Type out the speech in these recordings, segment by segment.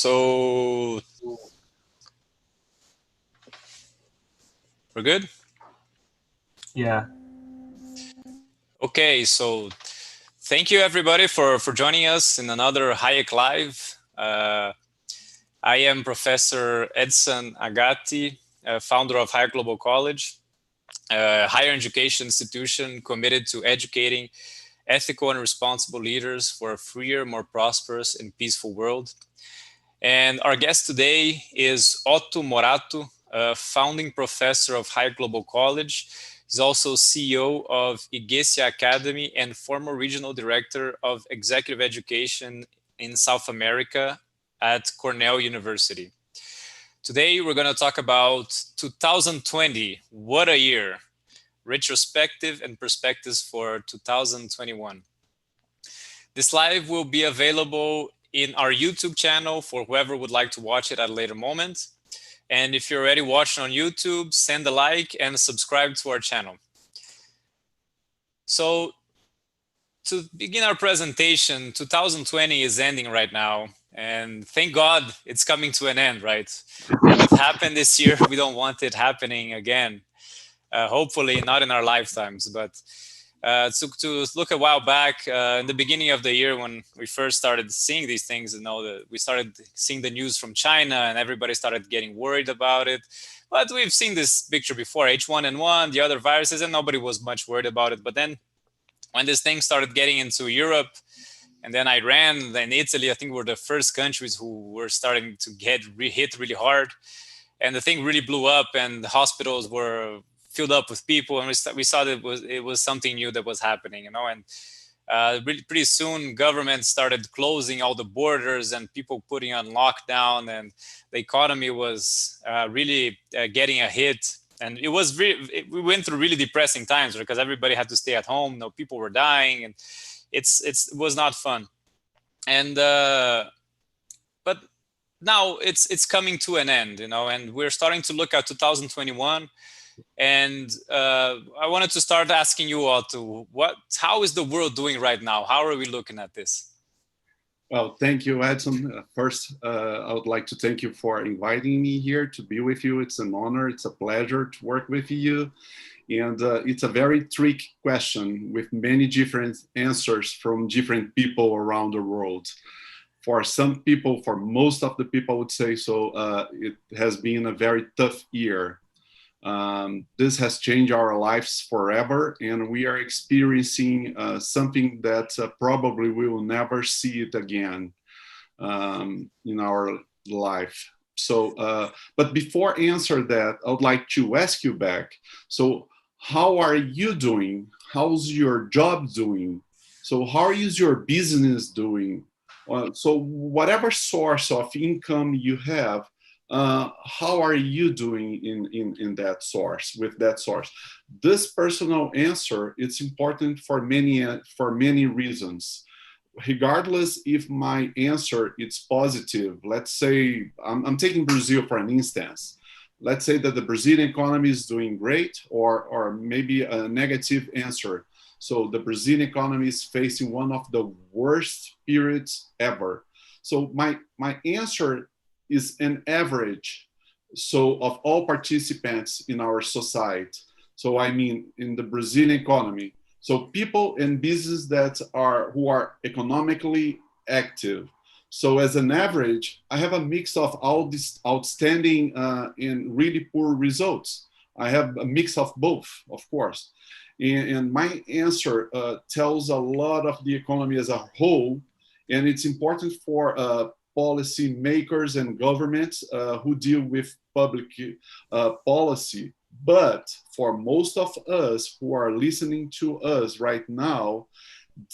So we're good? Yeah. Okay, so thank you everybody for joining us in another Hayek Live. I am Professor Edson Agati, founder of Hayek Global College, a higher education institution committed to educating ethical and responsible leaders for a freer, more prosperous, and peaceful world. And our guest today is Oto Morato, a founding professor of Hayek Global College. He's also CEO of Iglesia Academy and former regional director of executive education in South America at Cornell University. Today, we're going to talk about 2020. What a year! Retrospective and perspectives for 2021. This live will be available in our YouTube channel for whoever would like to watch it at a later moment. And if you're already watching on YouTube, send a like and subscribe to our channel. So to begin our presentation, 2020 is ending right now. And thank God it's coming to an end, right? What happened this year, we don't want it happening again. Hopefully not in our lifetimes, but to look a while back in the beginning of the year when we first started seeing these things, we started seeing the news from China and everybody started getting worried about it. But we've seen this picture before, H1N1, the other viruses, and nobody was much worried about it. But then when this thing started getting into Europe and then Iran, then Italy, I think were the first countries who were starting to get hit really hard. And the thing really blew up and the hospitals were filled up with people, and we saw that it was something new that was happening, and really pretty soon government started closing all the borders and people putting on lockdown, and the economy was really getting a hit. And we went through really depressing times because everybody had to stay at home. People were dying, and it was not fun. And but now it's coming to an end, and we're starting to look at 2021. And I wanted to start asking you all how is the world doing right now? How are we looking at this? Well, thank you, Edson. First, I would like to thank you for inviting me here to be with you. It's an honor. It's a pleasure to work with you. And it's a very tricky question with many different answers from different people around the world. For some people, for most of the people, I would say so, it has been a very tough year. This has changed our lives forever, and we are experiencing something that probably we will never see it again in our life. So, but before answer that, I would like to ask you back. So, how are you doing? How's your job doing? So, how is your business doing? So, whatever source of income you have, how are you doing in that source, with that source? This personal answer, it's important for many reasons. Regardless if my answer is positive, let's say I'm taking Brazil for an instance. Let's say that the Brazilian economy is doing great, or maybe a negative answer. So the Brazilian economy is facing one of the worst periods ever. So my answer is an average, so of all participants in our society. So I mean, in the Brazilian economy, so people and businesses who are economically active. So as an average, I have a mix of all these outstanding and really poor results. I have a mix of both, of course. And my answer tells a lot of the economy as a whole, and it's important for policy makers and governments who deal with public policy. But for most of us who are listening to us right now,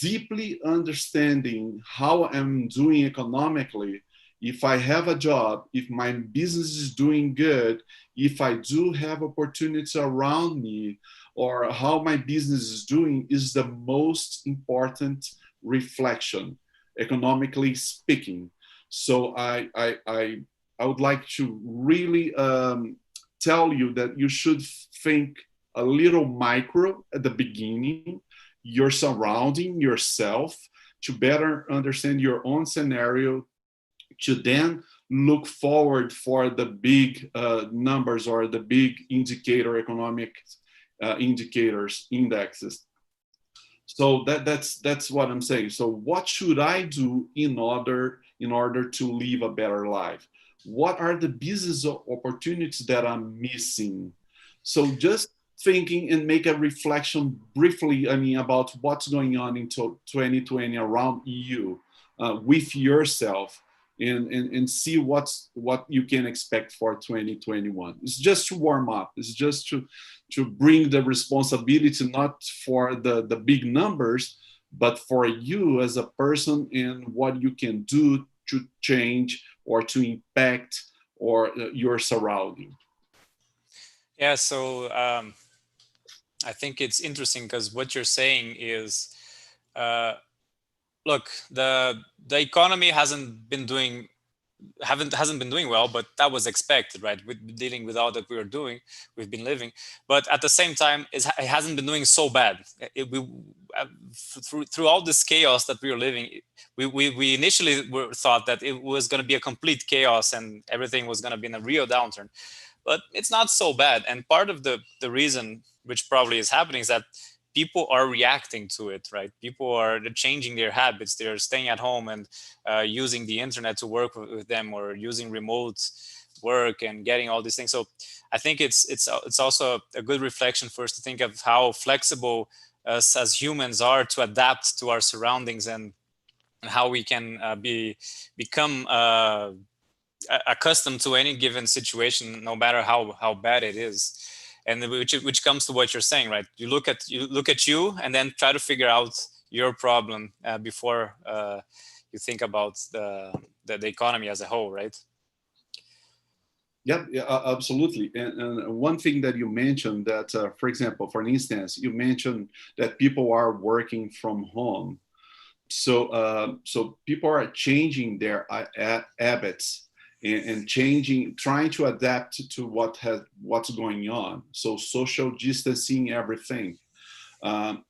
deeply understanding how I'm doing economically, if I have a job, if my business is doing good, if I do have opportunities around me, or how my business is doing, is the most important reflection, economically speaking. So I would like to really tell you that you should think a little micro at the beginning, your surrounding yourself, to better understand your own scenario, to then look forward for the big numbers or the big economic indicators, indexes. So that's what I'm saying. So what should I do in order to live a better life? What are the business opportunities that I'm missing? So just thinking and make a reflection briefly, I mean, about what's going on in 2020 around EU with yourself, and see what you can expect for 2021. It's just to warm up. It's just to bring the responsibility not for the big numbers, but for you as a person and what you can do to change or to impact or your surrounding. Yeah, so I think it's interesting because what you're saying is, uh, look, the economy hasn't been doing well, but that was expected, right? With dealing with all that we've been living, but at the same time, it hasn't been doing so bad. Through all this chaos that we were living, we initially thought that it was going to be a complete chaos and everything was going to be in a real downturn, but it's not so bad. And part of the reason, which probably is happening, is that people are reacting to it, right? People are changing their habits. They're staying at home and using the internet to work with them, or using remote work and getting all these things. So I think it's also a good reflection for us to think of how flexible us as humans are to adapt to our surroundings, and how we can become accustomed to any given situation, no matter how bad it is. And which comes to what you're saying, right? You look at you and then try to figure out your problem before you think about the economy as a whole, right? Yeah, absolutely. And one thing that you mentioned, that, for example, for instance, you mentioned that people are working from home. So people are changing their habits, and trying to adapt to what's going on. So social distancing, everything.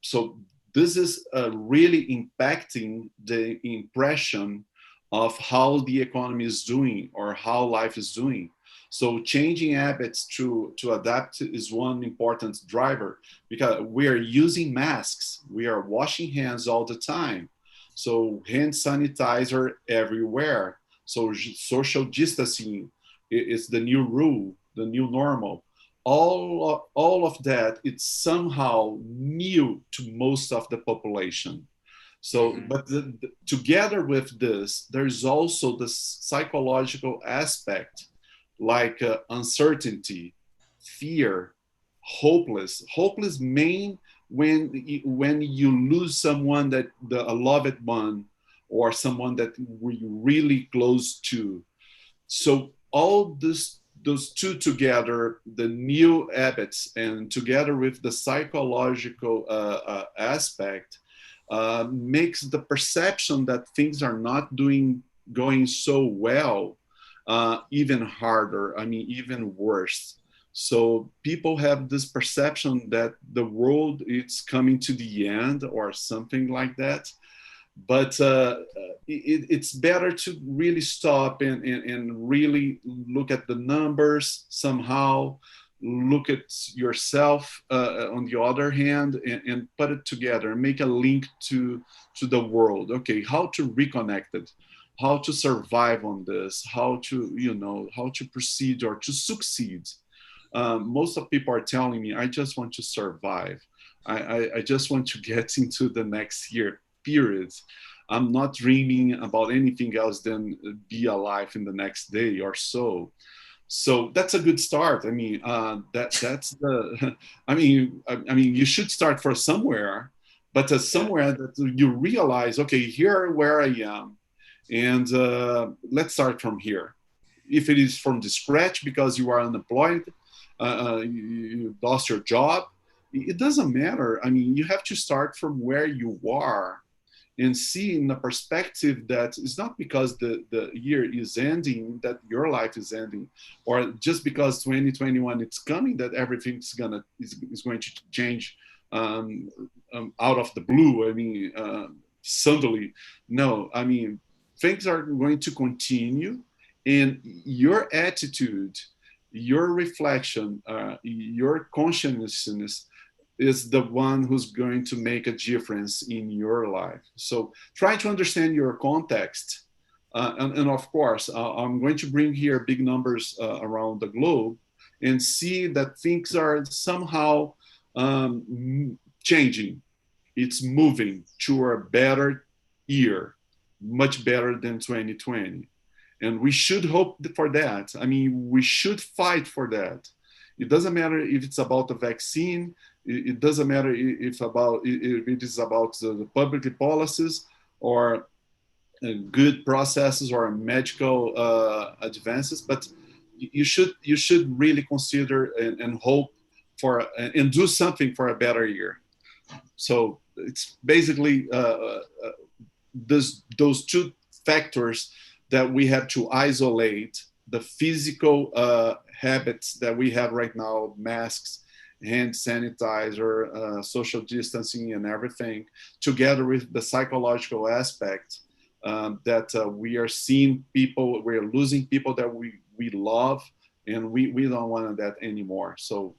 So this is really impacting the impression of how the economy is doing or how life is doing. So changing habits to adapt is one important driver, because we are using masks, we are washing hands all the time. So hand sanitizer everywhere. So social distancing is the new rule, the new normal. All of that, it's somehow new to most of the population. So, Mm-hmm. but together with this, there's also the psychological aspect, like uncertainty, fear, hopeless main when you lose someone, that a loved one, or someone that we really close to. So all this, those two together, the new habits, and together with the psychological aspect, makes the perception that things are not going so well even harder. I mean, even worse. So people have this perception that the world is coming to the end or something like that. But it's better to really stop and really look at the numbers somehow, look at yourself on the other hand, and put it together and make a link to the world. Okay, how to reconnect it, how to survive on this, how to, how to proceed or to succeed. Most of people are telling me, I just want to survive. I just want to get into the next year, period. I'm not dreaming about anything else than be alive in the next day or so. So that's a good start. I mean, that's the. I mean, you should start for somewhere, but Yeah. somewhere that you realize, okay, here where I am, and let's start from here. If it is from the scratch because you are unemployed, you lost your job, it doesn't matter. I mean, you have to start from where you are and see in a perspective that it's not because the year is ending that your life is ending, or just because 2021 it's coming that everything's is going to change out of the blue. I mean, suddenly. No, I mean, things are going to continue, and your attitude, your reflection, your consciousness is the one who's going to make a difference in your life. So try to understand your context. And of course, I'm going to bring here big numbers around the globe and see that things are somehow changing. It's moving to a better year, much better than 2020. And we should hope for that. I mean, we should fight for that. It doesn't matter if it's about the vaccine. It doesn't matter if it is about the public policies or good processes or medical advances. But you should really consider and hope for and do something for a better year. So it's basically those two factors that we have to isolate: the physical habits that we have right now, masks, hand sanitizer, social distancing, and everything, together with the psychological aspect that we are seeing people, we're losing people that we love, and we don't want that anymore. So,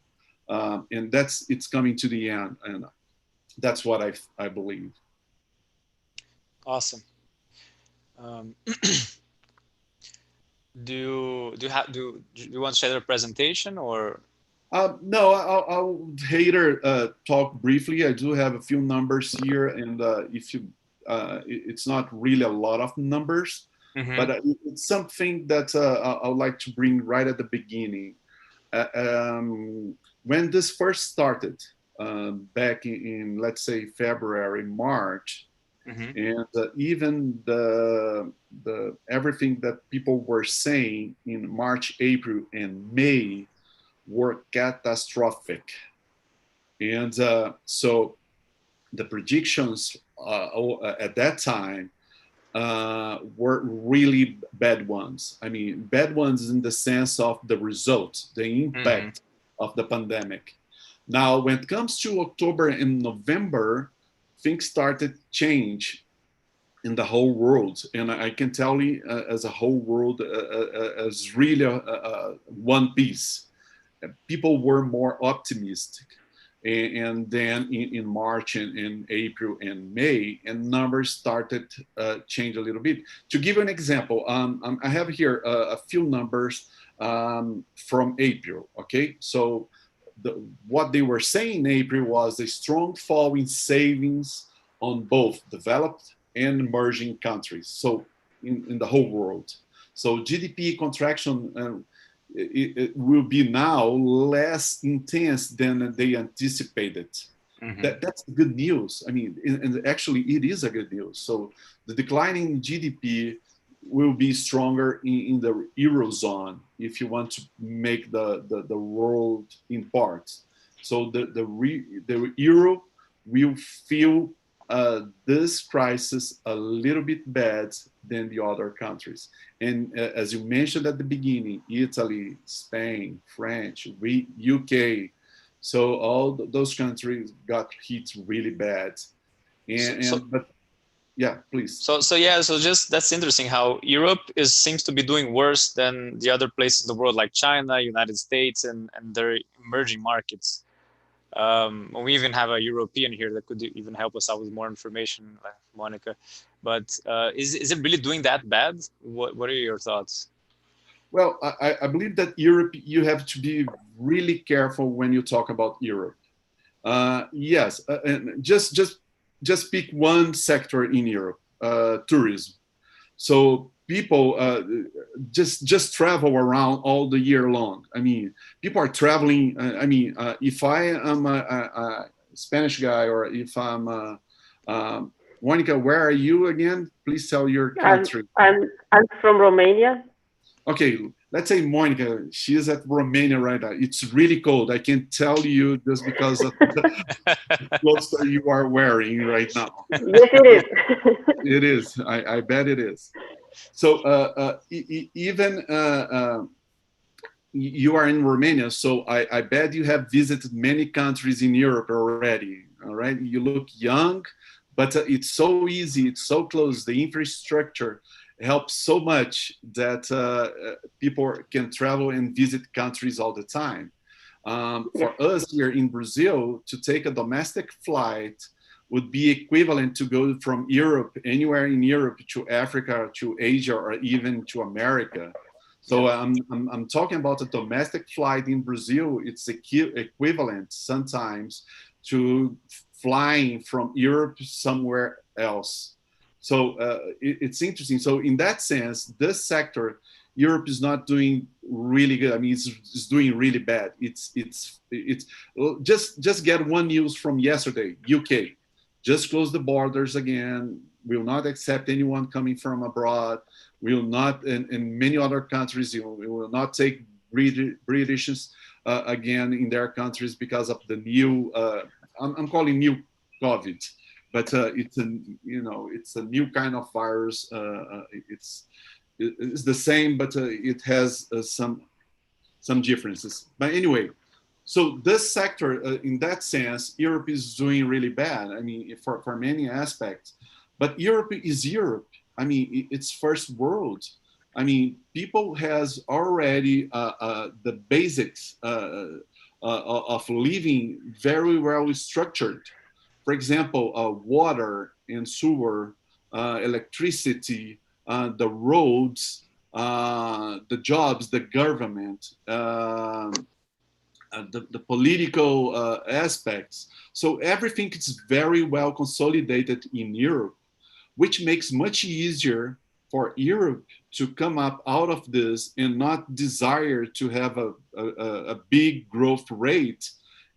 and it's coming to the end, and that's what I believe. Awesome. Do you want to share a presentation or? No, I'll later talk briefly. I do have a few numbers here, and if you, it's not really a lot of numbers, but it's something that I would like to bring right at the beginning. When this first started, back in let's say February, March, and even the everything that people were saying in March, April, and May were catastrophic. And so the predictions at that time were really bad ones. I mean, bad ones in the sense of the result, the impact of the pandemic. Now, when it comes to October and November, things started to change in the whole world. And I can tell you, as a whole world, as really one piece. People were more optimistic. And then in March and in April and May, and numbers started change a little bit. To give you an example, I have here a few numbers from April. Okay, so what they were saying in April was a strong fall in savings on both developed and emerging countries. So in the whole world. So GDP contraction it will be now less intense than they anticipated. That's good news. I mean, and actually it is a good news. So the declining GDP will be stronger in the Eurozone if you want to make the world in parts. So the Euro will feel this crisis a little bit bad than the other countries. And as you mentioned at the beginning, Italy, Spain, French, UK, so all those countries got hit really bad. But yeah, please. So just that's interesting how Europe seems to be doing worse than the other places in the world, like China, United States, and their emerging markets. We even have a European here that could even help us out with more information, Monica. But is it really doing that bad? What are your thoughts? Well, I believe that Europe, you have to be really careful when you talk about Europe. Yes, and just pick one sector in Europe, tourism. So people just travel around all the year long. I mean, people are traveling. If I am a Spanish guy, or if I'm Monica, where are you again? Please tell your country. I'm from Romania. Okay, let's say Monica, she is at Romania right now. It's really cold. I can tell you just because of the clothes that you are wearing right now. Yes, it is. It is. I bet it is. So even you are in Romania, so I bet you have visited many countries in Europe already. All right, you look young, but it's so easy. It's so close. The infrastructure helps so much that people can travel and visit countries all the time. Yes. For us here in Brazil, to take a domestic flight would be equivalent to go from Europe, anywhere in Europe, to Africa, to Asia, or even to America. So I'm talking about a domestic flight in Brazil. It's equivalent sometimes to flying from Europe somewhere else. So it's interesting. So in that sense, this sector, Europe is not doing really good. I mean, it's doing really bad. It's just get one news from yesterday. UK just close the borders again. Will not accept anyone coming from abroad. Will not, in many other countries, will not take British again in their countries because of the new. I'm calling new COVID, but it's a new kind of virus. It's the same, but it has some differences. But anyway, so this sector, in that sense, Europe is doing really bad. I mean, for many aspects, but Europe is Europe. I mean, it's first world. I mean, people has already the basics of living very well structured. For example, water and sewer, electricity, the roads, the jobs, the government, the political aspects. So everything is very well consolidated in Europe, which makes much easier for Europe to come up out of this and not desire to have a big growth rate,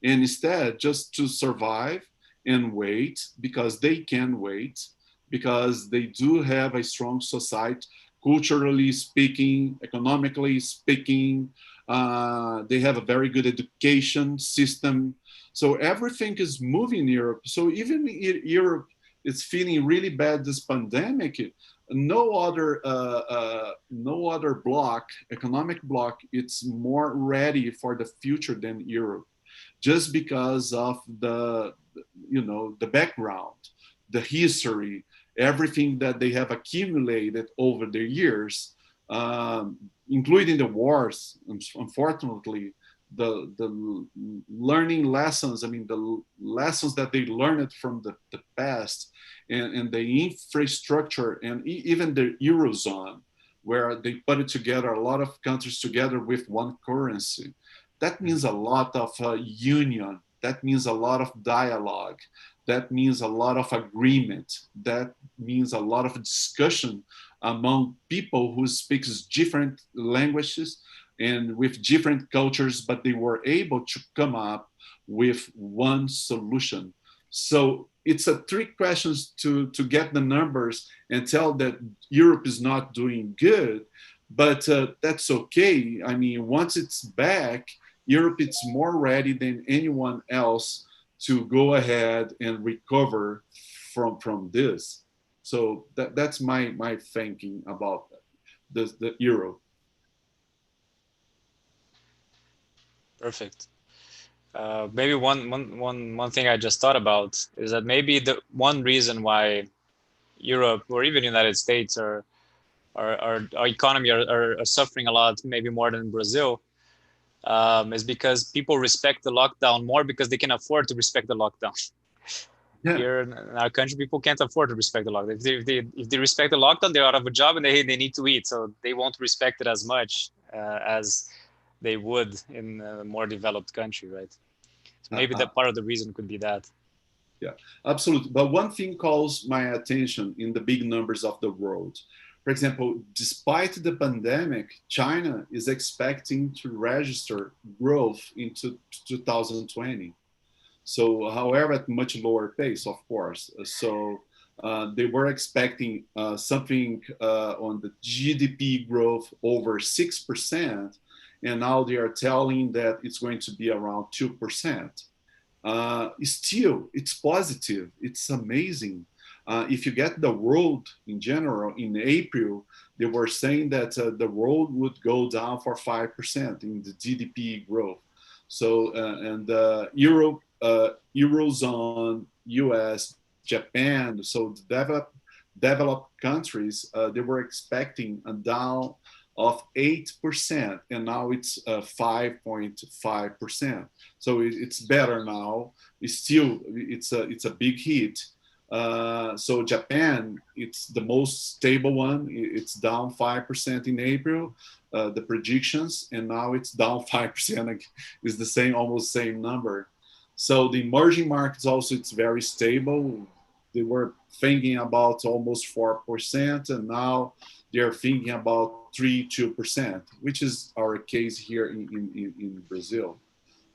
and instead just to survive and wait, because they can wait, because they do have a strong society, culturally speaking, economically speaking. They have a very good education system. So everything is moving in Europe. So even Europe is feeling really bad this pandemic. No other bloc, economic bloc, it's more ready for the future than Europe, just because of the background, the history, everything that they have accumulated over the years, including the wars. Unfortunately, the learning lessons, I mean, the lessons that they learned from the past, and the infrastructure, and even the Eurozone, where they put it together, a lot of countries together with one currency. That means a lot of union. That means a lot of dialogue. That means a lot of agreement. That means a lot of discussion among people who speaks different languages and with different cultures, but they were able to come up with one solution. So it's a trick question to get the numbers and tell that Europe is not doing good, but that's okay. I mean, once it's back, Europe is more ready than anyone else to go ahead and recover from this. So that's my thinking about the euro. Perfect. Maybe one thing I just thought about is that maybe the one reason why Europe or even United States our economy are suffering a lot, maybe more than Brazil, is because people respect the lockdown more because they can afford to respect the lockdown. Yeah. Here in our country, people can't afford to respect the lockdown. If they respect the lockdown, they're out of a job and they need to eat, so they won't respect it as much as they would in a more developed country, right? So maybe that part of the reason could be that. Yeah, absolutely. But one thing calls my attention in the big numbers of the world. For example, despite the pandemic, China is expecting to register growth into 2020. So, however, at much lower pace, of course. So they were expecting something on the GDP growth over 6%, and now they are telling that it's going to be around 2%. Still, it's positive. It's amazing. If you get the world in general, in April, they were saying that the world would go down for 5% in the GDP growth. So, and Europe, Eurozone, US, Japan, so the developed countries, they were expecting a down of 8%, and now it's 5.5%. So it's better now. It's a big hit. So Japan, it's the most stable one. It's down 5% in April, the predictions, and now it's down 5%. Is the same, almost same number. So the emerging markets also, it's very stable. They were thinking about almost 4%, and now they're thinking about 2%, which is our case here in Brazil.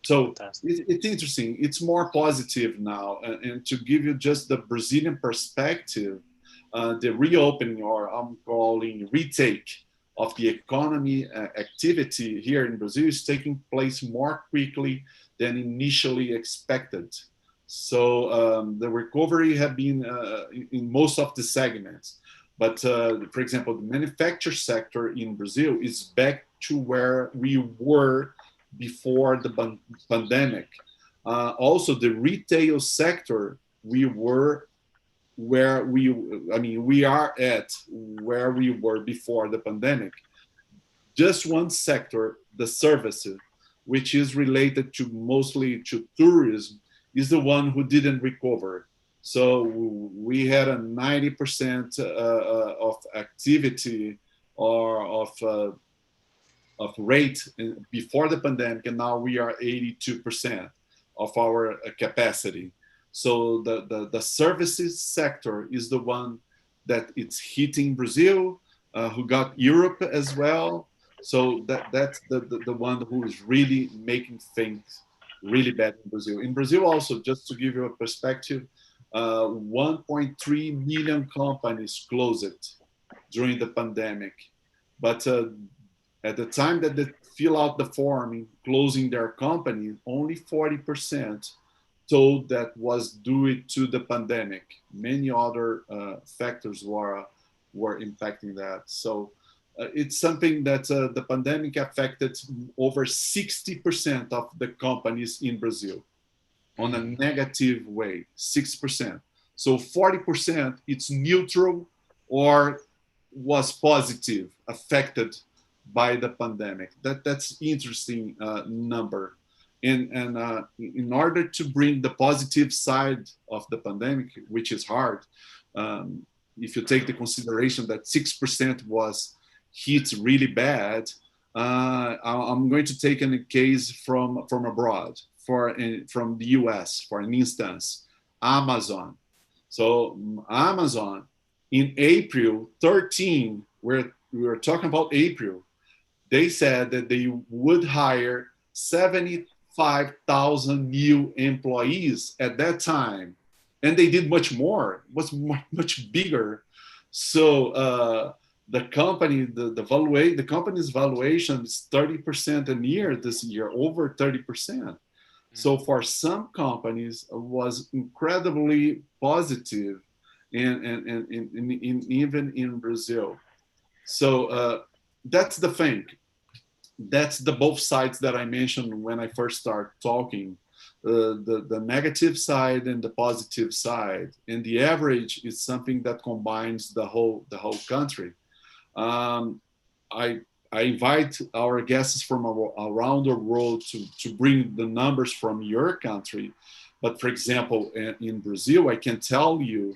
So it's interesting. It's more positive now. And to give you just the Brazilian perspective, the reopening, or I'm calling retake, of the economy activity here in Brazil is taking place more quickly than initially expected. So the recovery have been in most of the segments. But for example, the manufacture sector in Brazil is back to where we were before the pandemic. Also, the retail sector, we were where we are at where we were before the pandemic. Just one sector, the services, which is related to mostly to tourism, is the one who didn't recover. So we had a 90% of activity or of rate before the pandemic, and now we are 82% of our capacity. So the services sector is the one that it's hitting Brazil, who got Europe as well. So that's the one who is really making things really bad in Brazil. In Brazil also, just to give you a perspective, 1.3 million companies closed during the pandemic. But at the time that they fill out the form closing their company, only 40% told that was due to the pandemic. Many other factors were impacting that. So it's something that the pandemic affected over 60% of the companies in Brazil on a negative way, 6%. So 40% it's neutral or was positive, affected by the pandemic. That's interesting number. And in order to bring the positive side of the pandemic, which is hard, if you take the consideration that 6% was hit really bad, I'm going to take a case from abroad, from the US, for an instance, Amazon. So Amazon in April 13, we were talking about April, they said that they would hire 75,000 new employees at that time. And they did much more, it was much bigger. So the company, the company's valuation is 30% a year this year, over 30%. So for some companies, it was incredibly positive, and even in Brazil. So that's the thing. That's the both sides that I mentioned when I first started talking. The negative side and the positive side, and the average is something that combines the whole country. I invite our guests from around the world to bring the numbers from your country. But for example, in Brazil, I can tell you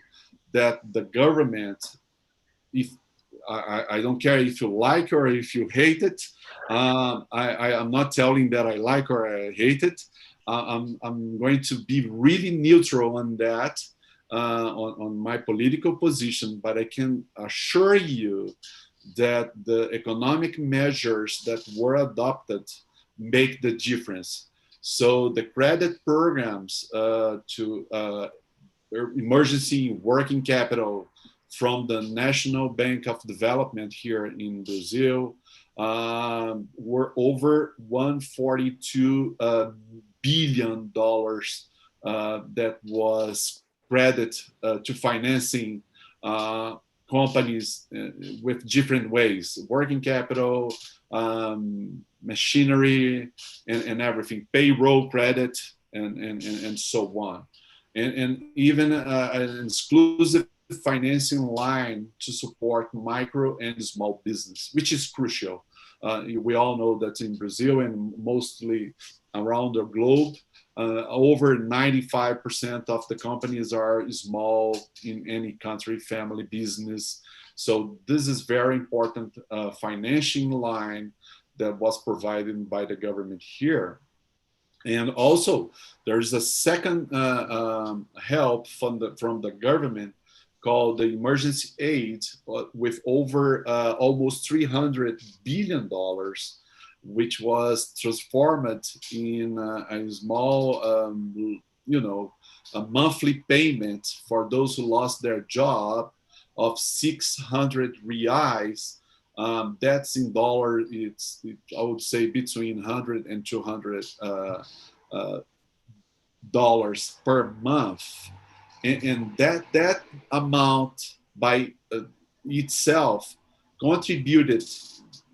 that the government, if I don't care if you like or if you hate it, I'm not telling that I like or I hate it. I'm going to be really neutral on that, on my political position, but I can assure you that the economic measures that were adopted make the difference. So the credit programs to emergency working capital from the National Bank of Development here in Brazil were over $142 billion that was credit to financing companies with different ways, working capital, machinery, and everything, payroll credit, and so on. And even an exclusive financing line to support micro and small business, which is crucial. We all know that in Brazil and mostly around the globe, over 95% of the companies are small in any country, family business. So this is very important financing line that was provided by the government here. And also, there's a second help from the government called the emergency aid with over almost $300 billion, which was transformed in a small, a monthly payment for those who lost their job of 600 reais. That's in dollar. I would say between 100 and 200 dollars per month, and that amount by itself contributed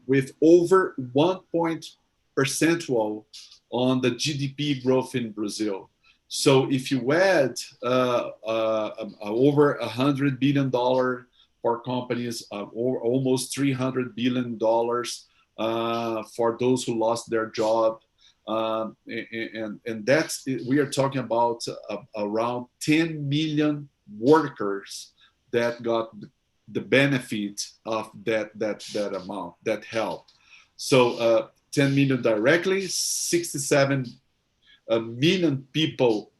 with over 1 point percentual on the GDP growth in Brazil. So if you add over $100 billion for companies, or almost $300 billion for those who lost their job, and that's, we are talking about around 10 million workers that got the benefit of that amount, that help. So 10 million directly, 67 million people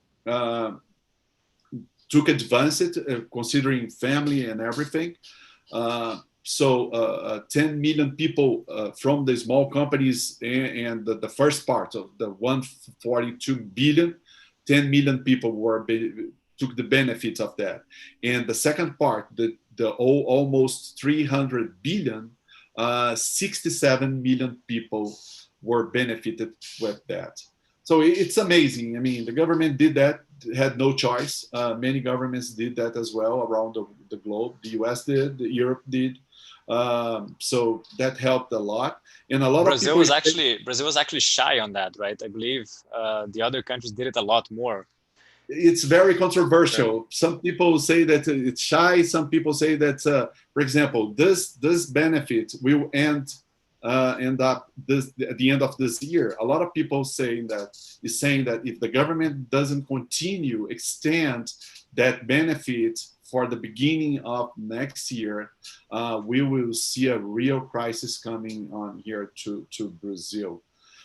took advantage, considering family and everything. So 10 million people from the small companies, and the first part of the 142 billion, 10 million people took the benefit of that. And the second part, the almost 300 billion, 67 million people were benefited with that. So it's amazing. I mean, the government did that, had no choice. Many governments did that as well around the globe. The US did, Europe did. So that helped a lot. And a lot Brazil of people... Brazil was actually shy on that, right? I believe the other countries did it a lot more. It's very controversial. Some people say that it's shy. Some people say that, for example, this benefit will end up at the end of this year. A lot of people saying that if the government doesn't continue extend that benefit for the beginning of next year, we will see a real crisis coming on here to Brazil.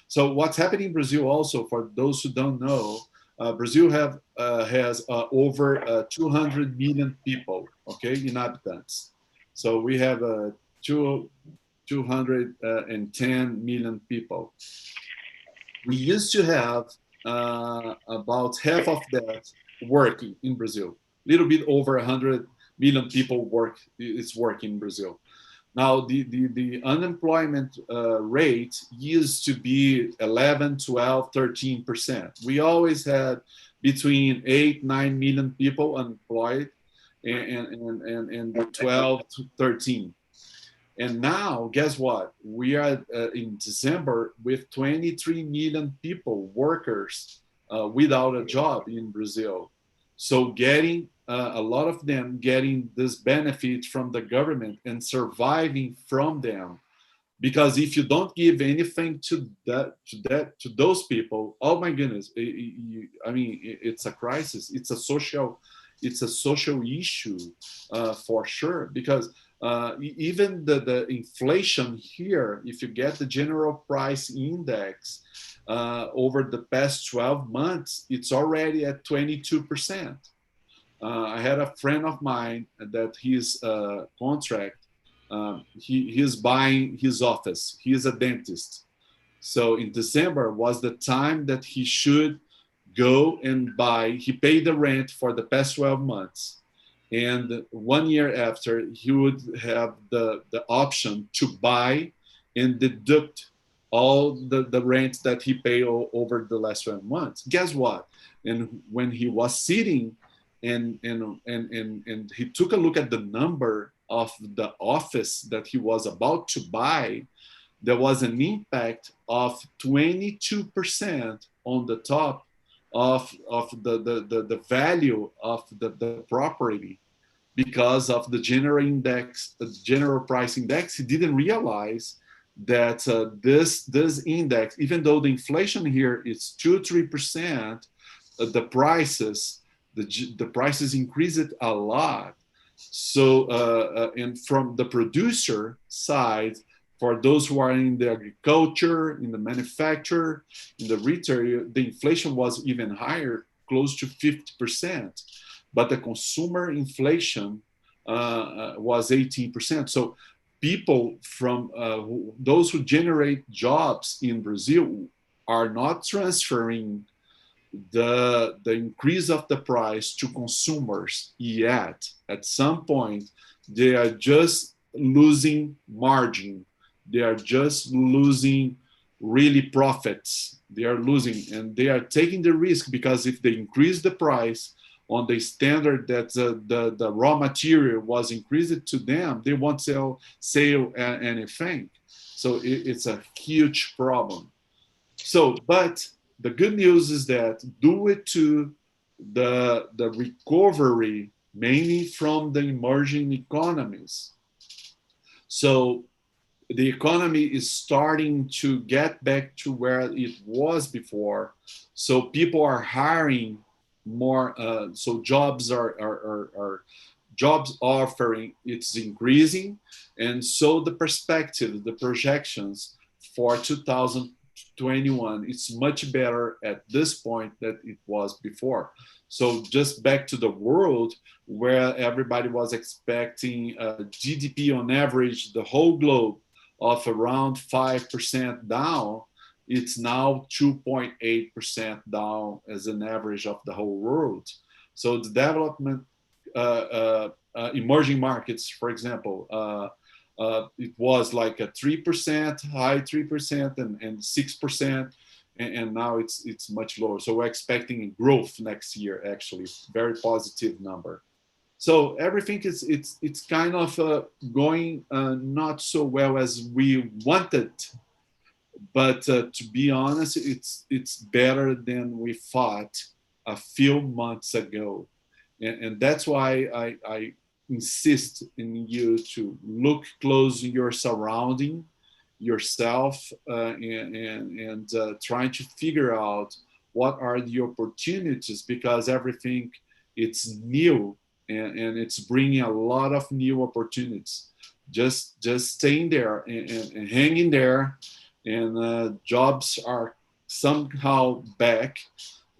So what's happening in Brazil also, for those who don't know, Brazil has over 200 million people, okay, inhabitants. So we have 210 million people. We used to have about half of that working in Brazil. A little bit over 100 million people working in Brazil. Now, the unemployment rate used to be 11, 12, 13%. We always had between 8, 9 million people unemployed, and 12 to 13. And now, guess what? We are in December with 23 million people, workers, without a job in Brazil. So getting a lot of them getting this benefit from the government and surviving from them. Because if you don't give anything to those people, oh my goodness, I mean, it's a crisis. It's a social issue for sure. Because even the inflation here, if you get the general price index over the past 12 months, it's already at 22%. I had a friend of mine that his contract, he's buying his office. He is a dentist. So in December was the time that he should go and buy. He paid the rent for the past 12 months. And 1 year after, he would have the option to buy and deduct all the rent that he paid over the last 12 months. Guess what? And when he was sitting and he took a look at the number of the office that he was about to buy, there was an impact of 22% on the top of the value of the property. because of the general index, general price index. He didn't realize that this index, even though the inflation here is 2-3%, the prices increased a lot. So and from the producer side, for those who are in the agriculture, in the manufacture, in the retail, the inflation was even higher, close to 50%. But the consumer inflation was 18%. So people from those who generate jobs in Brazil are not transferring the increase of the price to consumers yet. At some point, they are just losing margin. They are just losing really profits. They are losing, and they are taking the risk, because if they increase the price on the standard that the raw material was increased to them, they won't sell anything. So it's a huge problem. So, but the good news is that due to the recovery, mainly from the emerging economies, so the economy is starting to get back to where it was before. So people are hiring more. So jobs are jobs offering, it's increasing, and so the perspective, the projections for 2021, it's much better at this point than it was before. So just back to the world, where everybody was expecting GDP on average, the whole globe, of around 5% down, it's now 2.8% down as an average of the whole world. So the development, emerging markets, for example, it was like a 3%, high 3% and 6%, and now it's much lower. So we're expecting growth next year, actually, very positive number. So everything is it's kind of going not so well as we wanted, but to be honest, it's better than we thought a few months ago, and that's why I insist in you to look close in your surrounding, yourself, and trying to figure out what are the opportunities, because everything it's new. And it's bringing a lot of new opportunities. Just staying there and hanging there, and jobs are somehow back.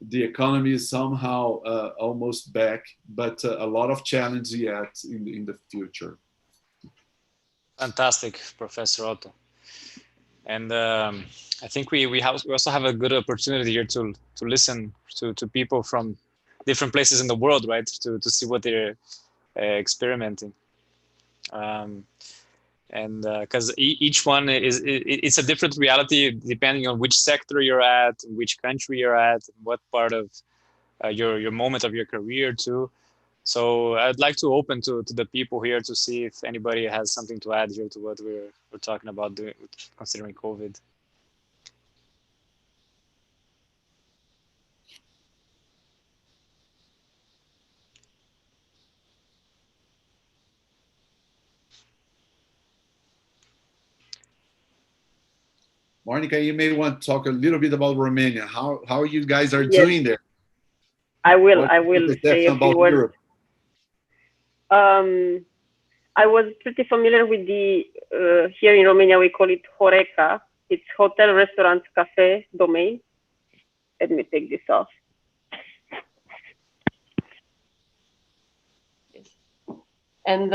The economy is somehow almost back, but a lot of challenge yet in the future. Fantastic, Professor Otto. And I think we also have a good opportunity here to listen to people from different places in the world, right? To see what they're experimenting. And because each one it's a different reality depending on which sector you're at, which country you're at, what part of your moment of your career too. So I'd like to open to the people here to see if anybody has something to add here to what we're talking about doing, considering COVID. Monica, you may want to talk a little bit about Romania. How you guys are doing there? I will say a few words. Europe? I was pretty familiar with the, here in Romania we call it Horeca. It's hotel, restaurant, cafe domain. Let me take this off. And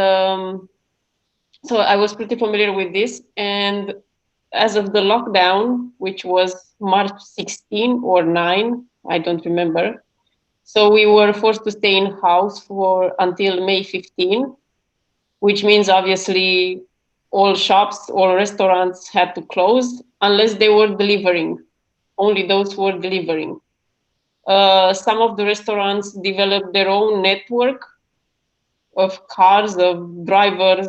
so I was pretty familiar with this. And as of the lockdown, which was March 16 or 9, I don't remember. So we were forced to stay in house until May 15, which means obviously all shops, all restaurants had to close unless they were delivering, only those who were delivering. Some of the restaurants developed their own network of cars, of drivers,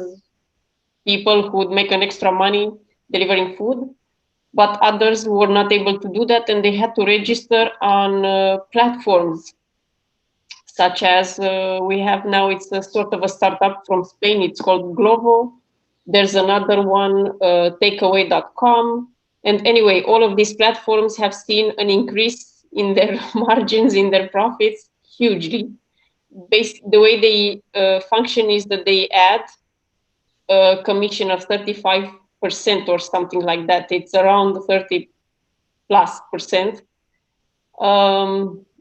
people who would make an extra money delivering food, but others were not able to do that, and they had to register on platforms such as we have now, it's a sort of a startup from Spain, it's called Glovo. There's another one, takeaway.com. And anyway, all of these platforms have seen an increase in their margins, in their profits, hugely. The way they function is that they add a commission of 35% or something like that. It's around 30+%.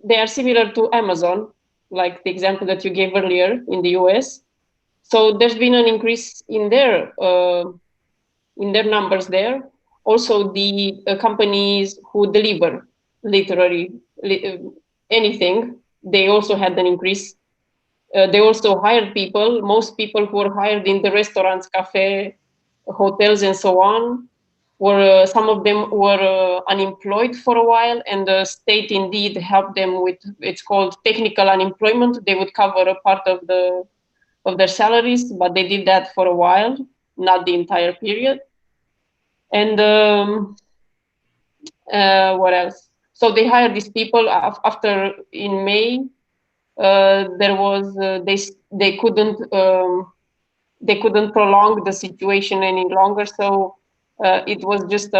They are similar to Amazon, like the example that you gave earlier in the US. So there's been an increase in their numbers there. Also, the companies who deliver literally anything, they also had an increase. They also hired people. Most people who were hired in the restaurants, cafe, hotels, and so on, were some of them were unemployed for a while, and the state indeed helped them with, it's called technical unemployment. They would cover a part of their salaries, but they did that for a while, not the entire period. And what else? So they hired these people after in May. There was they couldn't prolong the situation any longer. So it was just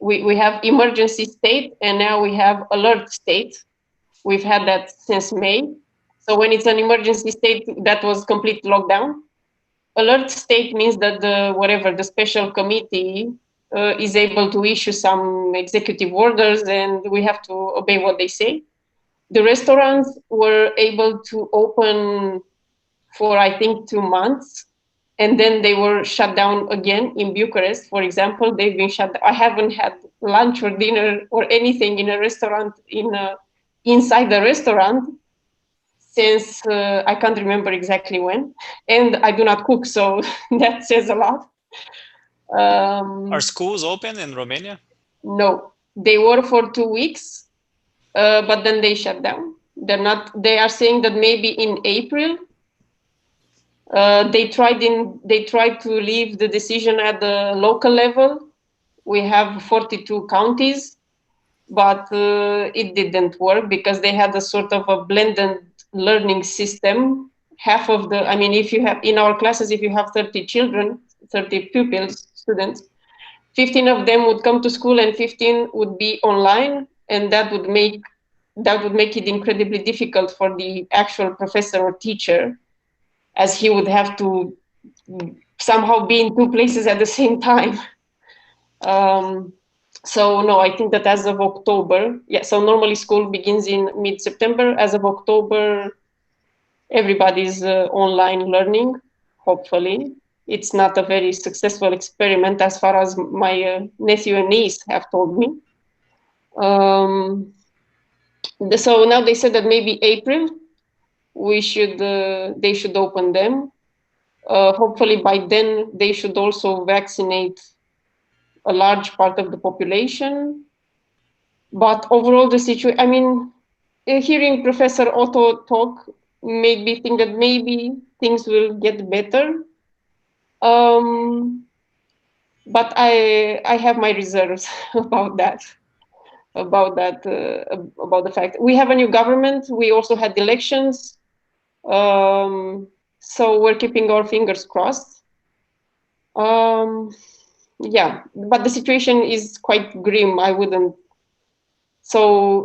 we have emergency state, and now we have alert state. We've had that since May. So when it's an emergency state, that was complete lockdown. Alert state means that the special committee is able to issue some executive orders, and we have to obey what they say. The restaurants were able to open for, I think, 2 months, and then they were shut down again. In Bucharest, for example, they've been shut down. I haven't had lunch or dinner or anything in a restaurant inside the restaurant since I can't remember exactly when, and I do not cook, so that says a lot. Are schools open in Romania? No, they were for 2 weeks, but then they shut down. They're not. They are saying that maybe in April. They tried to leave the decision at the local level. We have 42 counties, but it didn't work because they had a sort of a blended learning system. Half of the, I mean, if you have in our classes, if you have 30 children, 30 pupils, students, 15 of them would come to school and 15 would be online, and that would make it incredibly difficult for the actual professor or teacher, as he would have to somehow be in 2 places at the same time. So no, I think that as of October, so normally school begins in mid-September. As of October, everybody's online learning, hopefully. It's not a very successful experiment as far as my nephew and niece have told me. So now they said that maybe April, they should open them. Hopefully by then they should also vaccinate a large part of the population. But overall the situation, I mean, hearing Professor Otto talk made me think that maybe things will get better. But I have my reserves about that. About the fact we have a new government. We also had elections. So we're keeping our fingers crossed. Yeah, but the situation is quite grim. I wouldn't. So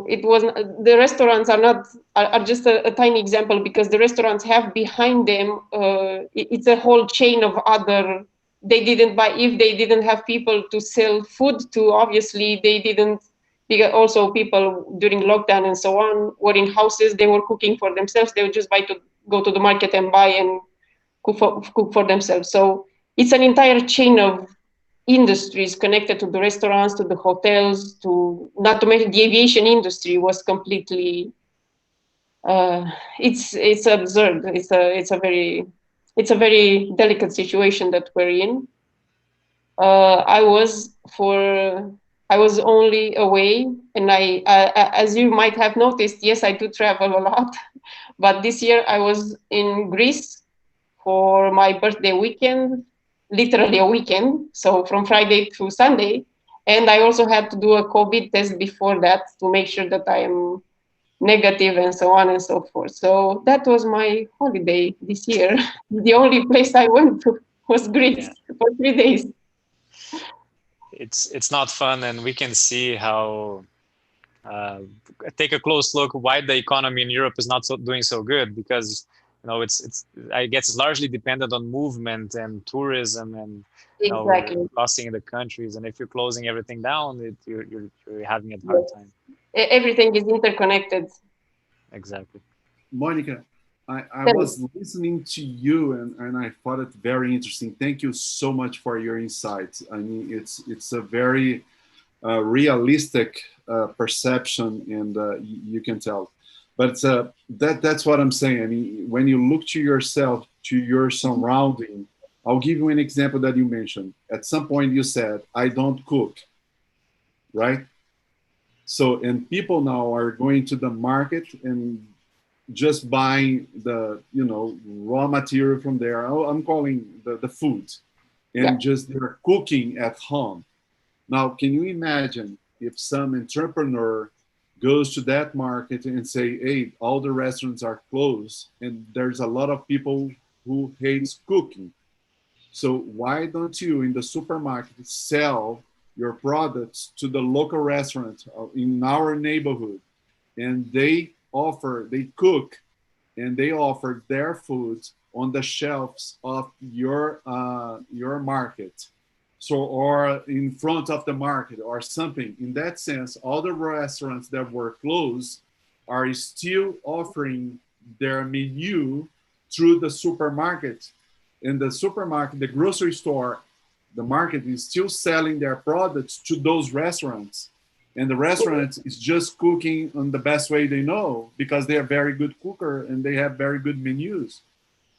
it was, the restaurants are just a tiny example, because the restaurants have behind them, it's a whole chain of other, if they didn't have people to sell food to, obviously they didn't, because also people during lockdown and so on were in houses, they were cooking for themselves, they would just go to the market and buy and cook for themselves. So it's an entire chain of industries connected to the restaurants, to the hotels, not to mention the aviation industry was completely, it's absurd. It's a very delicate situation that we're in. I was only away, and I as you might have noticed, yes, I do travel a lot, but this year I was in Greece for my birthday weekend, literally a weekend, so from Friday to Sunday. And I also had to do a COVID test before that to make sure that I am negative and so on and so forth. So that was my holiday this year. The only place I went to was Greece for 3 days. It's not fun, and we can see how take a close look why the economy in Europe is not doing so good, because it's I guess it's largely dependent on movement and tourism and Exactly. crossing the countries, and if you're closing everything down, you're having a hard time. Everything is interconnected. Exactly. Monica, I was listening to you and I thought it very interesting. Thank you so much for your insights. I mean, it's a very realistic perception, and you can tell. But that's what I'm saying. I mean, when you look to yourself, to your surrounding, I'll give you an example that you mentioned. At some point, you said, "I don't cook," right? So, and people now are going to the market and just buying the raw material from there. Oh, I'm calling the food, and just they're cooking at home. Now, can you imagine if some entrepreneur goes to that market and say, "Hey, all the restaurants are closed, and there's a lot of people who hates cooking. So why don't you in the supermarket sell your products to the local restaurant in our neighborhood, and they cook and they offer their food on the shelves of your market, so or in front of the market or something." In that sense, all the restaurants that were closed are still offering their menu through the supermarket. In the supermarket, the grocery store, the market is still selling their products to those restaurants, and the restaurant is just cooking on the best way they know because they are very good cooker and they have very good menus.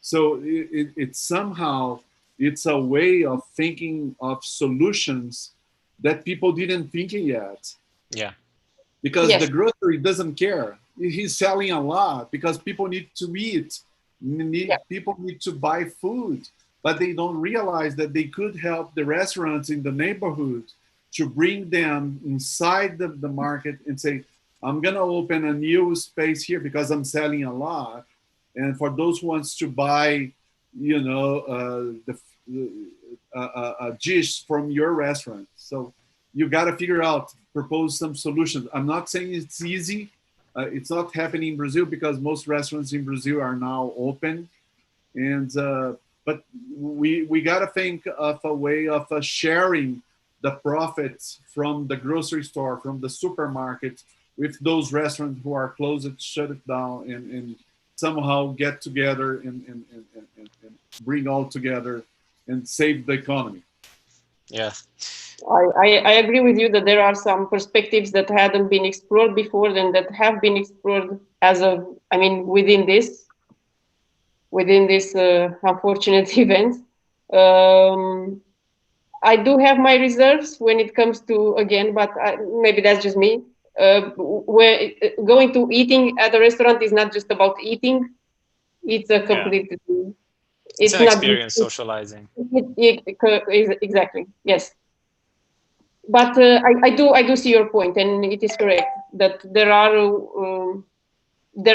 So it somehow it's a way of thinking of solutions that people didn't think yet. Yeah. Because the grocery doesn't care. He's selling a lot because people need to eat. People need to buy food, but they don't realize that they could help the restaurants in the neighborhood to bring them inside the market and say, "I'm going to open a new space here because I'm selling a lot. And for those who wants to buy, a dish from your restaurant." So you got to figure out, propose some solutions. I'm not saying it's easy. It's not happening in Brazil because most restaurants in Brazil are now open. And but we got to think of a way of sharing the profits from the grocery store, from the supermarket, with those restaurants who are closed, shut it down, and somehow get together and bring all together and save the economy. Yeah. I agree with you that there are some perspectives that hadn't been explored before and that have been explored within this unfortunate event. I do have my reserves when it comes to, again, but maybe that's just me. Going to eating at a restaurant is not just about eating. It's a completely... It's an experience, socializing. Exactly, yes. But I do see your point, and it is correct that there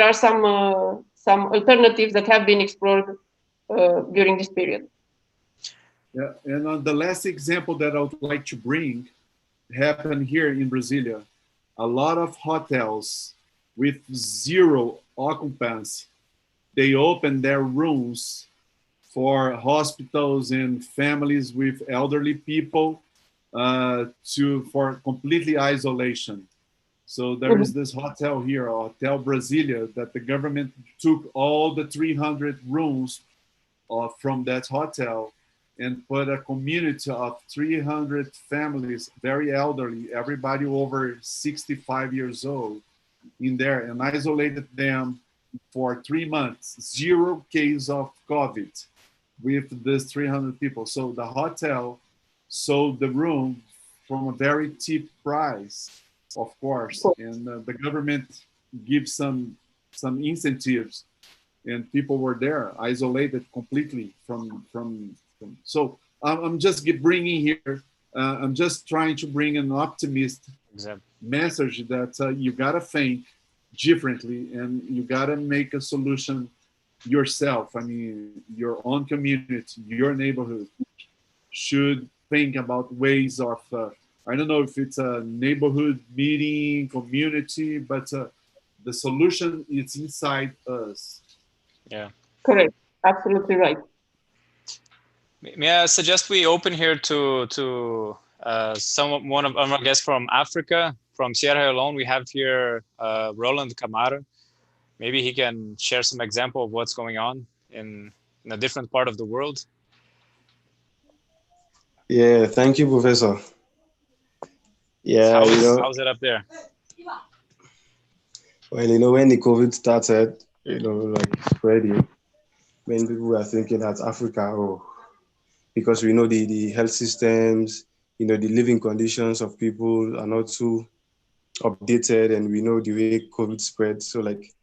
are some alternatives that have been explored during this period. Yeah, and on the last example that I would like to bring happened here in Brasilia. A lot of hotels with zero occupancy, they open their rooms for hospitals and families with elderly people for completely isolation. So there is this hotel here, Hotel Brasilia, that the government took all the 300 rooms from that hotel and put a community of 300 families, very elderly, everybody over 65 years old in there, and isolated them for 3 months, 0 case of COVID with these 300 people. So the hotel sold the room from a very cheap price, of course, and the government gives some incentives, and people were there isolated completely from. So I'm just bringing here. I'm just trying to bring an optimist message that you gotta think differently, and you gotta make a solution yourself. I mean, your own community, your neighborhood should think about ways of, I don't know if it's a neighborhood meeting, community, but the solution is inside us. Yeah. Correct. Absolutely right. May I suggest we open here to one of our guests from Africa, from Sierra Leone. We have here Roland Camara. Maybe he can share some example of what's going on in a different part of the world. Yeah, thank you, Professor. Yeah, How's it up there? well, when the COVID started, like spreading, many people were thinking that Africa, oh, because we know the health systems, the living conditions of people are not too updated, and we know the way COVID spread. So, like,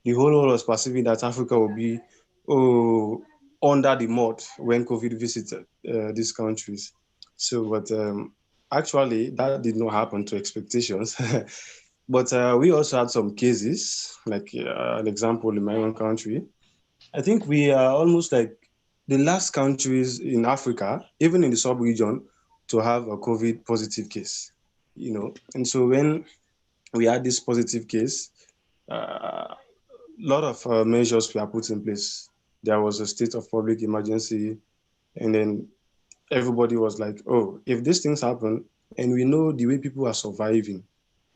the whole world was perceiving that Africa will be, under the mud when COVID visited these countries. So, but actually, that did not happen to expectations. But we also had some cases, like an example in my own country. I think we are almost like the last countries in Africa, even in the sub-region, to have a COVID positive case. And so when we had this positive case, a lot of measures were put in place. There was a state of public emergency, and then everybody was like, oh, if these things happen, and we know the way people are surviving,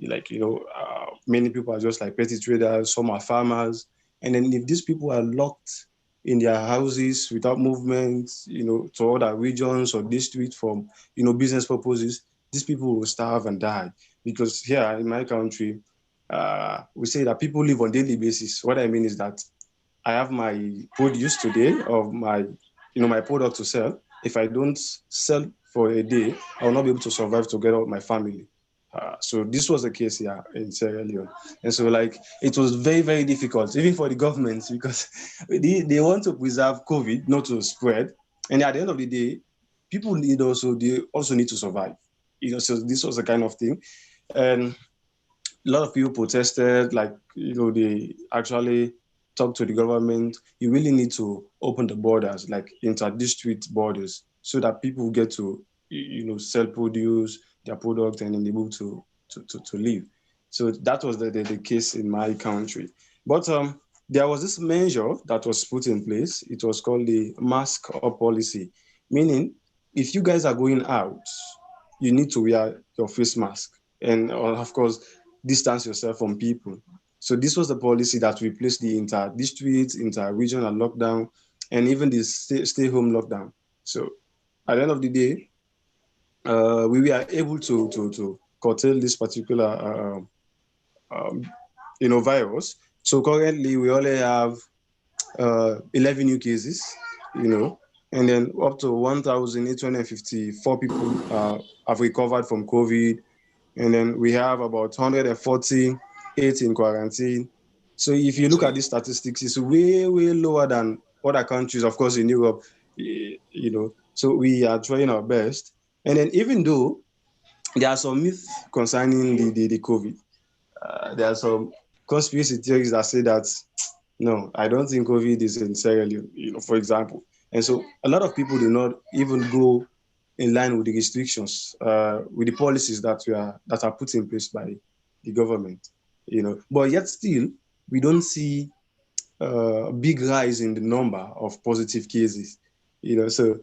like, many people are just like petty traders, some are farmers. And then if these people are locked in their houses without movement, to other regions or districts from, business purposes, these people will starve and die. Because here in my country, we say that people live on daily basis. What I mean is that I have my produce today of my product to sell. If I don't sell for a day, I will not be able to survive together with my family. So this was the case here in Sierra Leone. And so, like, it was very, very difficult, even for the government, because they want to preserve COVID, not to spread. And at the end of the day, they also need to survive. So this was the kind of thing. And a lot of people protested, like, they actually talked to the government. You really need to open the borders, like inter-district borders, so that people get to, sell produce, their product, and then able to live. So that was the case in my country. But there was this measure that was put in place. It was called the mask up policy, meaning if you guys are going out, you need to wear your face mask. And of course, distance yourself from people. So this was the policy that replaced the inter-district, inter-regional lockdown, and even the stay-home lockdown. So at the end of the day, we were able to curtail this particular virus. So currently we only have 11 new cases, and then up to 1,854 people have recovered from COVID. And then we have about 148 in quarantine. So if you look at these statistics, it's way, way lower than other countries, of course, in Europe, So we are trying our best. And then even though there are some myths concerning the COVID, there are some conspiracy theories that say that, no, I don't think COVID is in Sierra Leone, for example. And so a lot of people do not even go in line with the restrictions, with the policies that are put in place by the government, But yet still, we don't see a big rise in the number of positive cases, So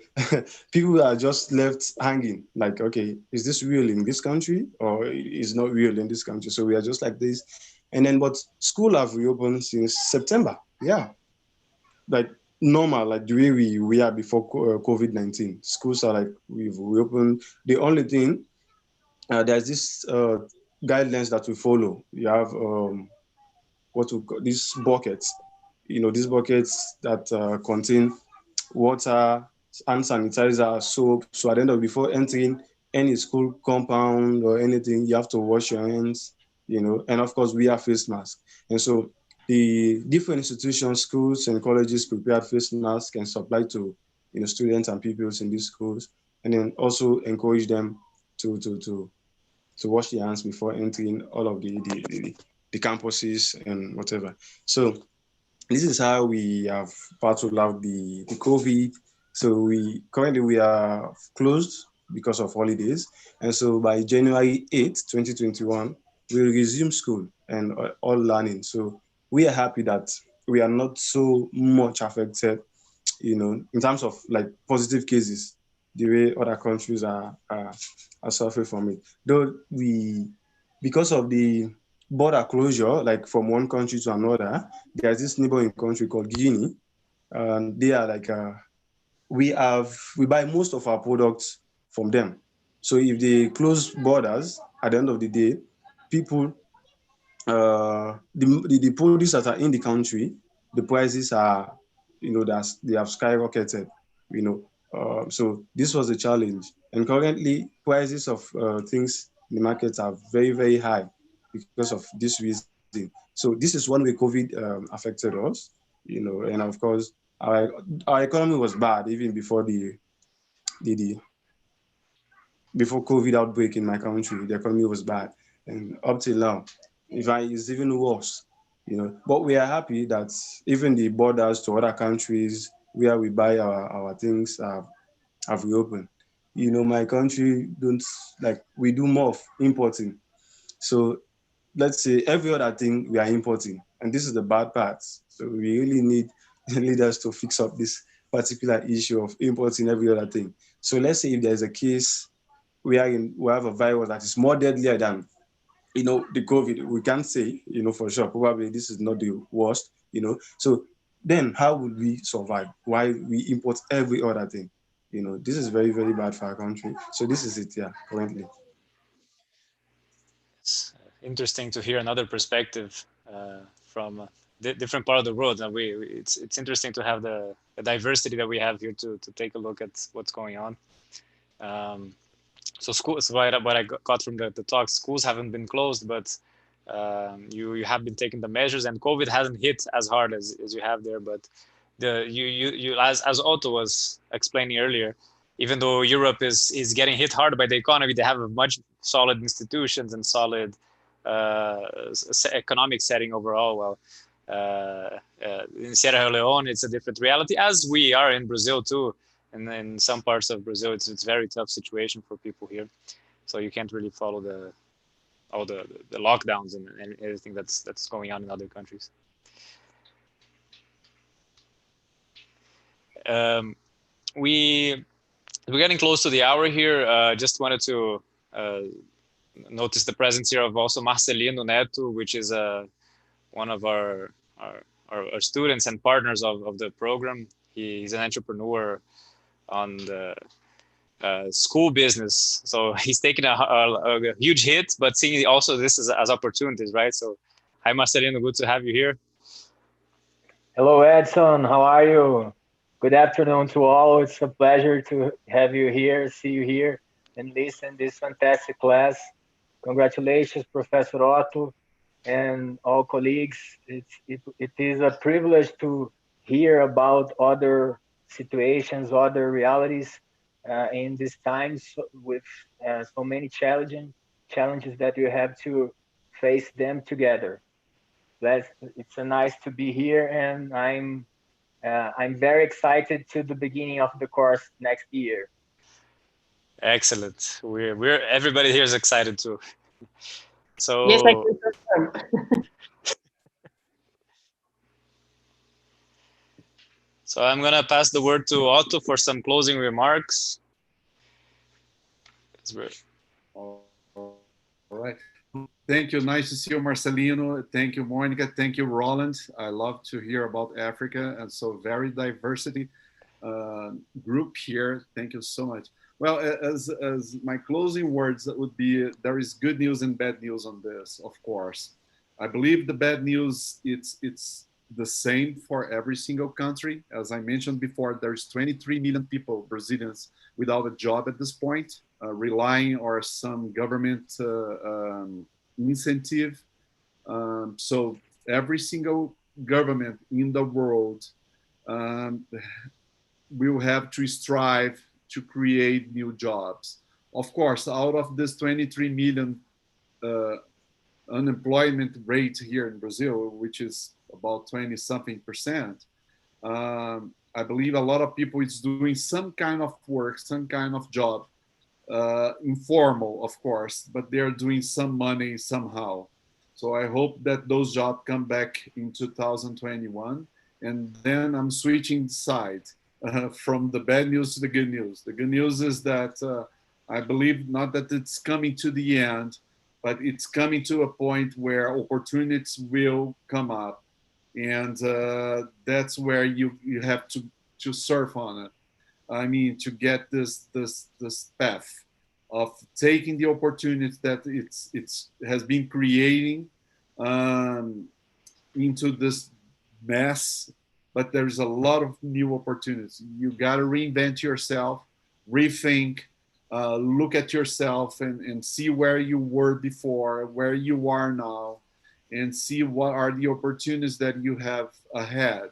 people are just left hanging, like, okay, is this real in this country or is not real in this country? So we are just like this. And then, but school have reopened since September, yeah, like normal, like the way we are before COVID-19. Schools are like, we've reopened. The only thing, there's this guidelines that we follow. You have what we call these buckets, these buckets that contain water, hand sanitizer, soap. So at the end of, before entering any school compound or anything, you have to wash your hands, and of course we have face masks. And so the different institutions, schools and colleges prepared face masks and supply to students and pupils in these schools, and then also encourage them to wash their hands before entering all of the the campuses and whatever. So this is how we have battled out the COVID. So we are closed because of holidays. And so by January 8th, 2021, we'll resume school and all learning. So we are happy that we are not so much affected, in terms of like positive cases, the way other countries are suffering from it. Though because of the border closure, like from one country to another, there's this neighboring country called Guinea, and they are like we buy most of our products from them. So if they close borders at the end of the day, people the produce that are in the country, the prices are, they have skyrocketed, so this was a challenge. And currently, prices of things in the market are very, very high because of this reason. So this is one way COVID affected us, and of course, our economy was bad even before the before COVID outbreak in my country. The economy was bad, and up till now, in fact, it's even worse. But we are happy that even the borders to other countries where we buy our things have reopened. My country don't, like, we do more of importing. So let's say every other thing we are importing, and this is the bad part. So we really need leaders to fix up this particular issue of importing every other thing. So let's say if there's a case we have a virus that is more deadlier than the COVID, we can't say for sure. Probably this is not the worst. So then how would we survive? Why we import every other thing? This is very, very bad for our country. So this is it, yeah, currently. It's interesting to hear another perspective from a different part of the world, and it's interesting to have the diversity that we have here to take a look at what's going on. So schools, what I got from the talk, schools haven't been closed, but you have been taking the measures, and COVID hasn't hit as hard as you have there. But you as Otto was explaining earlier, even though Europe is getting hit hard by the economy, they have a much solid institutions and solid economic setting overall. Well, in Sierra Leone, it's a different reality, as we are in Brazil too. And in some parts of Brazil, it's very tough situation for people here. So you can't really follow all the lockdowns and everything that's going on in other countries. We're getting close to the hour here. Just wanted to notice the presence here of also Marcelino Neto, which is one of our students and partners of the program. He's an entrepreneur on the school business, so he's taking a huge hit, but seeing also this as opportunities, right? So, hi Marcelino, good to have you here. Hello, Edson. How are you? Good afternoon to all. It's a pleasure to have you here, see you here, and listen this fantastic class. Congratulations, Professor Otto, and all colleagues. It is a privilege to hear about other situations, other realities in these times with so many challenges that you have to face them together. It's nice to be here, and I'm very excited to the beginning of the course next year. Excellent. We're everybody here is excited too. So yes, I can confirm. So I'm gonna pass the word to Otto for some closing remarks. All right. Thank you. Nice to see you, Marcelino. Thank you, Monica. Thank you, Roland. I love to hear about Africa, and so very diversity group here. Thank you so much. Well, as my closing words would be, there is good news and bad news on this, of course. I believe the bad news, it's the same for every single country. As I mentioned before, there's 23 million people, Brazilians, without a job at this point, relying on some government incentive. So every single government in the world will have to strive to create new jobs. Of course, out of this 23 million unemployment rate here in Brazil, which is about 20-something%, I believe a lot of people is doing some kind of work, some kind of job, informal, of course, but they're doing some money somehow. So I hope that those jobs come back in 2021. And then I'm switching side from the bad news to the good news. The good news is that I believe not that it's coming to the end, but it's coming to a point where opportunities will come up. And that's where you have to surf on it. I mean, to get this path of taking the opportunities that it's has been creating into this mess, but there's a lot of new opportunities. You got to reinvent yourself, rethink, look at yourself and see where you were before, where you are now, and see what are the opportunities that you have ahead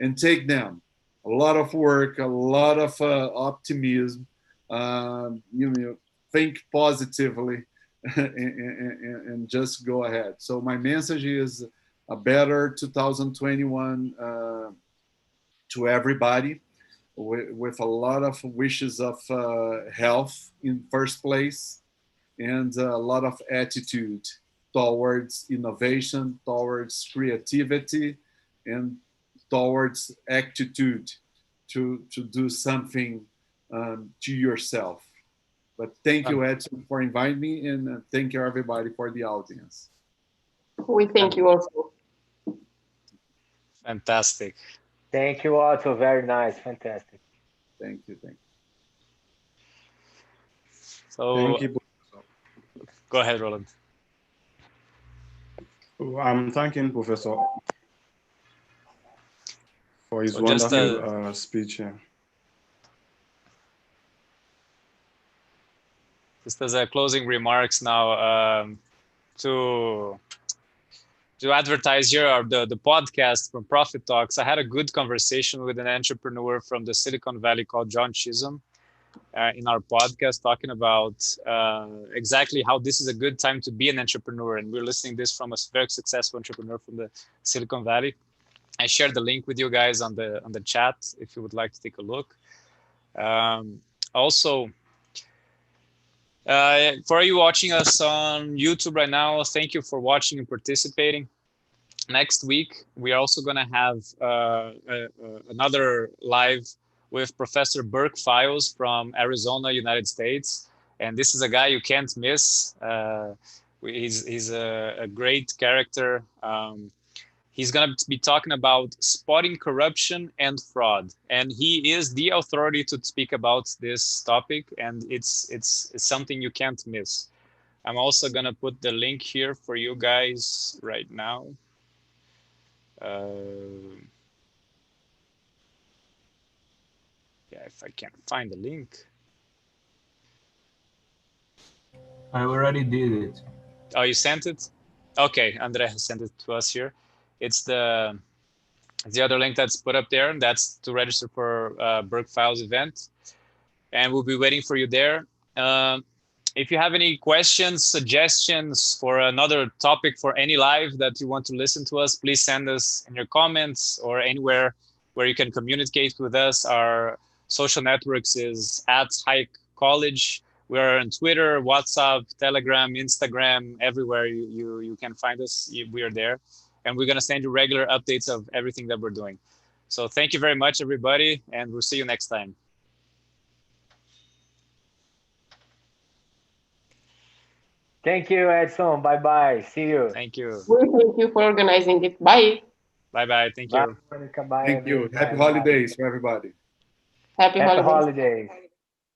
and take them. A lot of work, a lot of optimism, you know, think positively and just go ahead. So my message is a better 2021 to everybody, with a lot of wishes of health in first place, and a lot of attitude towards innovation, towards creativity, and towards attitude to do something to yourself. But thank you, Edson, for inviting me, and thank you, everybody, for the audience. We thank you also. Fantastic. Thank you, Otto. Very nice. Fantastic. Thank you. Thank you. So Thank you. go ahead, Roland. I'm thanking Professor for his So just wonderful speech here. Just as a closing remarks now, to advertise here the podcast from Profit Talks. I had a good conversation with an entrepreneur from the Silicon Valley called John Chisholm in our podcast, talking about exactly how this is a good time to be an entrepreneur. And we're listening this from a very successful entrepreneur from the Silicon Valley. I shared the link with you guys on the chat if you would like to take a look. Also, for you watching us on YouTube right now, thank you for watching and participating. Next week, we are also going to have another live with Professor Burke Files from Arizona, United States. And this is a guy you can't miss. He's a great character. He's going to be talking about spotting corruption and fraud. And he is the authority to speak about this topic. And it's something you can't miss. I'm also going to put the link here for you guys right now. Yeah, if I can't find the link. I already did it. Oh, you sent it? Okay, Andre has sent it to us here. It's the other link that's put up there, and that's to register for Burke Files event. And we'll be waiting for you there. If you have any questions, suggestions for another topic for any live that you want to listen to us, please send us in your comments or anywhere where you can communicate with us. Our social networks is @Hayek College. We're on Twitter, WhatsApp, Telegram, Instagram, everywhere you can find us. We are there. And we're going to send you regular updates of everything that we're doing. So thank you very much, everybody. And we'll see you next time. Thank you, Edson. Bye-bye. See you. Thank you. We thank you for organizing it. Bye. Bye-bye. Thank Bye, you. Monica. Bye, Thank you. Happy everybody. holidays for everybody. Happy Happy holidays. holidays.